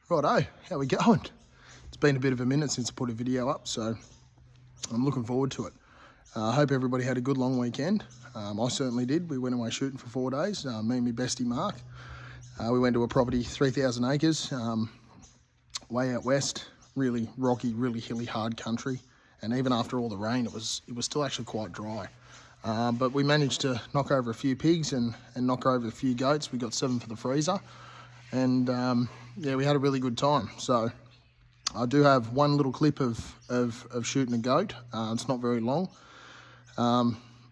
Righto, how we going? It's been a bit of a minute since I put a video up, so I'm looking forward to it. I hope everybody had a good long weekend. I certainly did. We went away shooting for 4 days, me and my bestie Mark. We went to a property, 3,000 acres, way out west, really rocky, really hilly, hard country. And even after all the rain, it was still actually quite dry. But we managed to knock over a few pigs and knock over a few goats. We got 7 for the freezer. And yeah, we had a really good time. So I do have one little clip of shooting a goat. It's not very long.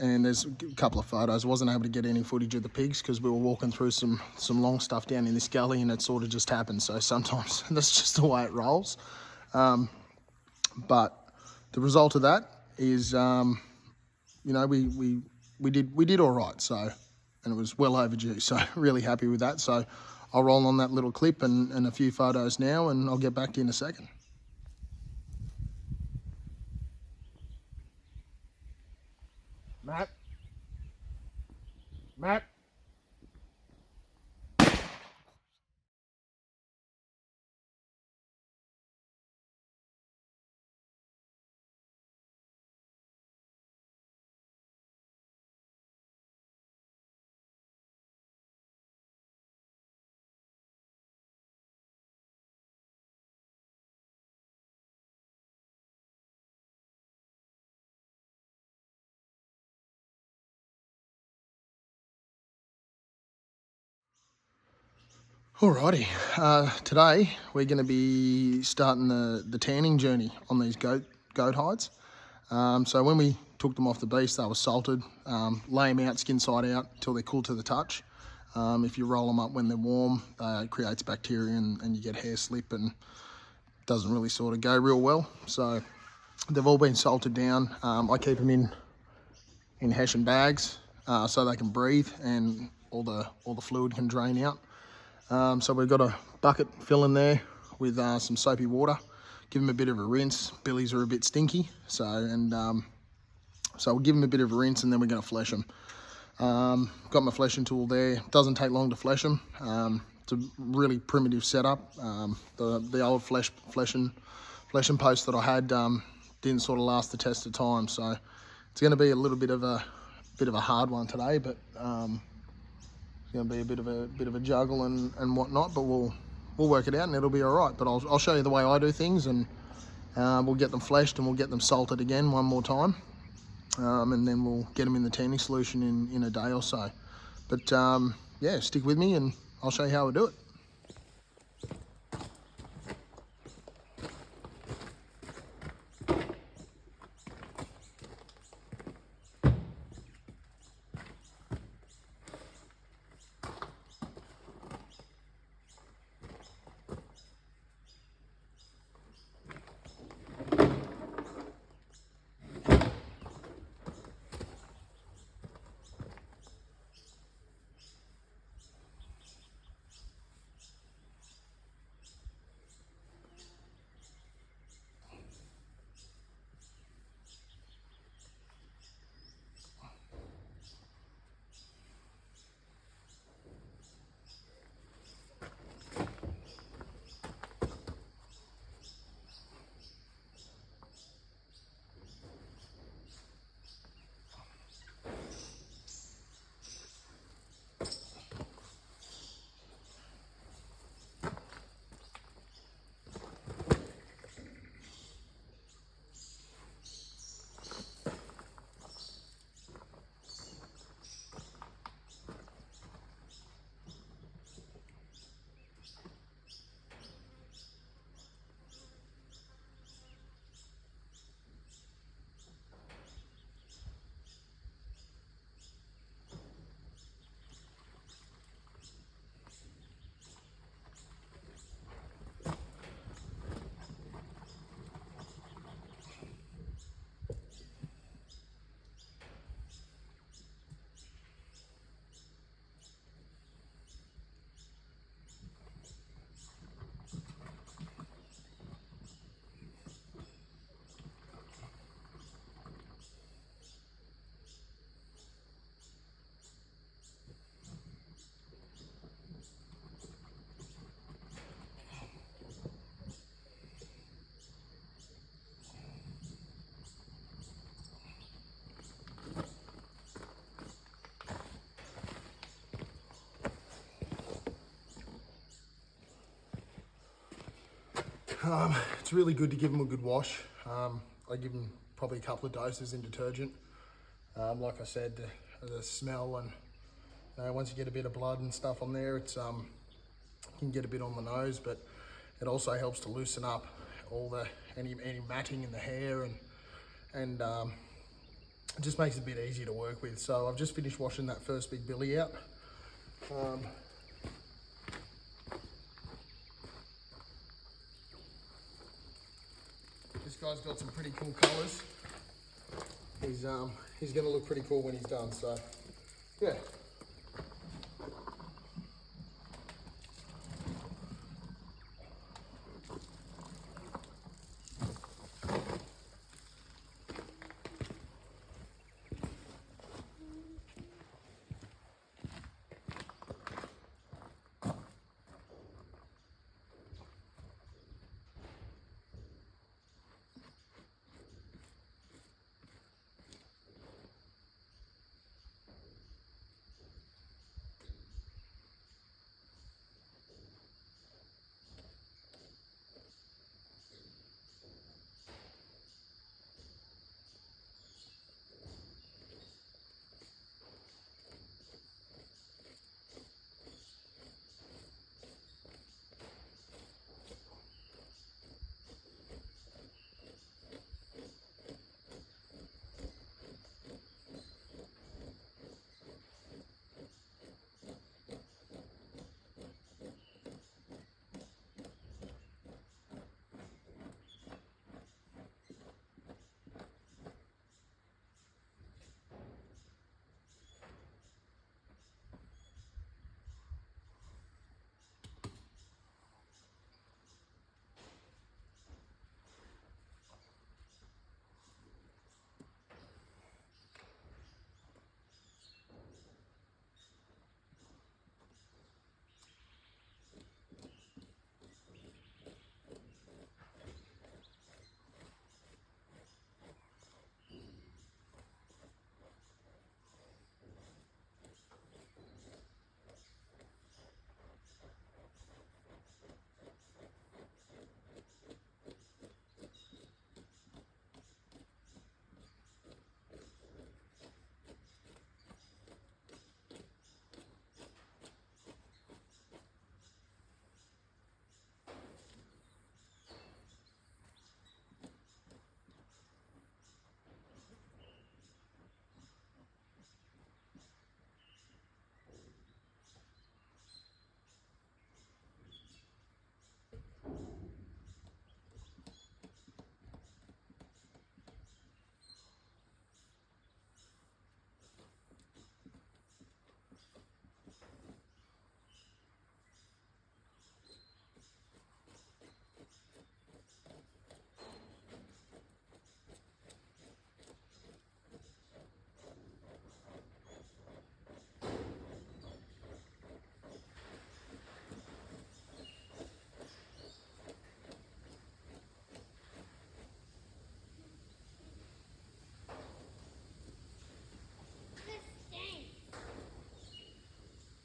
And there's a couple of photos. I wasn't able to get any footage of the pigs because we were walking through some long stuff down in this gully, and it sort of just happened. So sometimes that's just the way it rolls. But the result of that is, you know, we did all right. So, and it was well overdue. So really happy with that. So I'll roll on that little clip and a few photos now, and I'll get back to you in a second. Matt. Alrighty, today we're going to be starting the tanning journey on these goat hides. So when we took them off the beast, they were salted. Lay them out skin side out until they're cool to the touch. If you roll them up when they're warm, it creates bacteria and you get hair slip, and doesn't really sort of go real well. So they've all been salted down. I keep them in Hessian bags so they can breathe and all the fluid can drain out. So we've got a bucket fill in there with some soapy water. Give them a bit of a rinse. Billies are a bit stinky, so we'll give them a bit of a rinse, and then we're going to flesh them. Got my fleshing tool there. Doesn't take long to flesh them. It's a really primitive setup. The old fleshing post that I had didn't sort of last the test of time, so it's going to be a little bit of a hard one today, but it's going to be a bit of a juggle and whatnot, but we'll work it out and it'll be all right. But I'll show you the way I do things, and we'll get them fleshed and we'll get them salted again one more time, and then we'll get them in the tanning solution in a day or so. But yeah, stick with me and I'll show you how we do it. It's really good to give them a good wash. I give them probably a couple of doses in detergent. Like I said, the smell, and once you get a bit of blood and stuff on there, it's you can get a bit on the nose, but it also helps to loosen up all the any matting in the hair, and it just makes it a bit easier to work with. So I've just finished washing that first big billy out. This guy's got some pretty cool colours. He's going to look pretty cool when he's done. So yeah.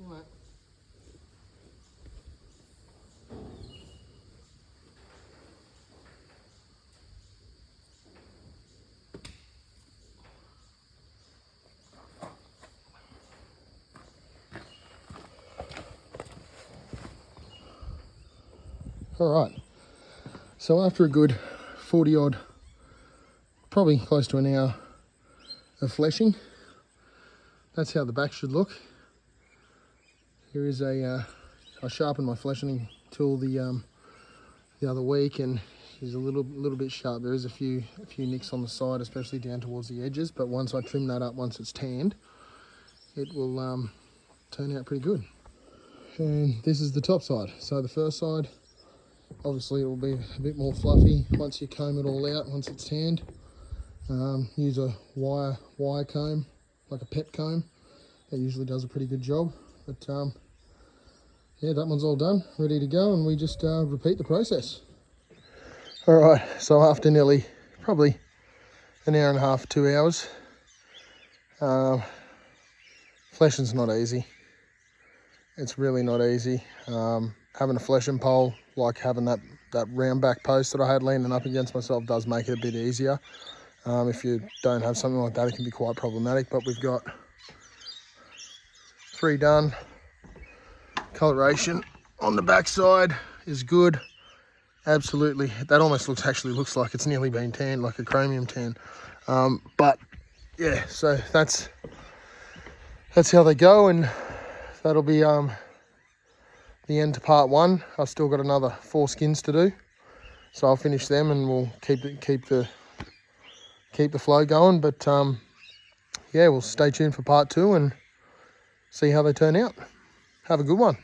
Right. All right, so after a good 40 odd, probably close to an hour of fleshing, that's how the back should look. Here is I sharpened my fleshing tool the other week, and he's a little bit sharp. There is a few nicks on the side, especially down towards the edges, but once I trim that up, once it's tanned, it will turn out pretty good. And this is the top side. So the first side, obviously it will be a bit more fluffy once you comb it all out, once it's tanned. Use a wire comb, like a pet comb. That usually does a pretty good job. But yeah, that one's all done, ready to go, and we just repeat the process. All right, so after nearly probably an hour and a half, 2 hours, fleshing's not easy. It's really not easy. Having a fleshing pole, like having that round back post that I had leaning up against myself, does make it a bit easier. If you don't have something like that, it can be quite problematic, but we've got 3 done. Coloration on the backside is good. Absolutely, that almost looks like it's nearly been tanned, like a chromium tan. But yeah, so that's how they go, and that'll be the end to part 1. I've still got another 4 skins to do, so I'll finish them and we'll keep the flow going. But yeah, we'll stay tuned for part 2 and see how they turn out. Have a good one.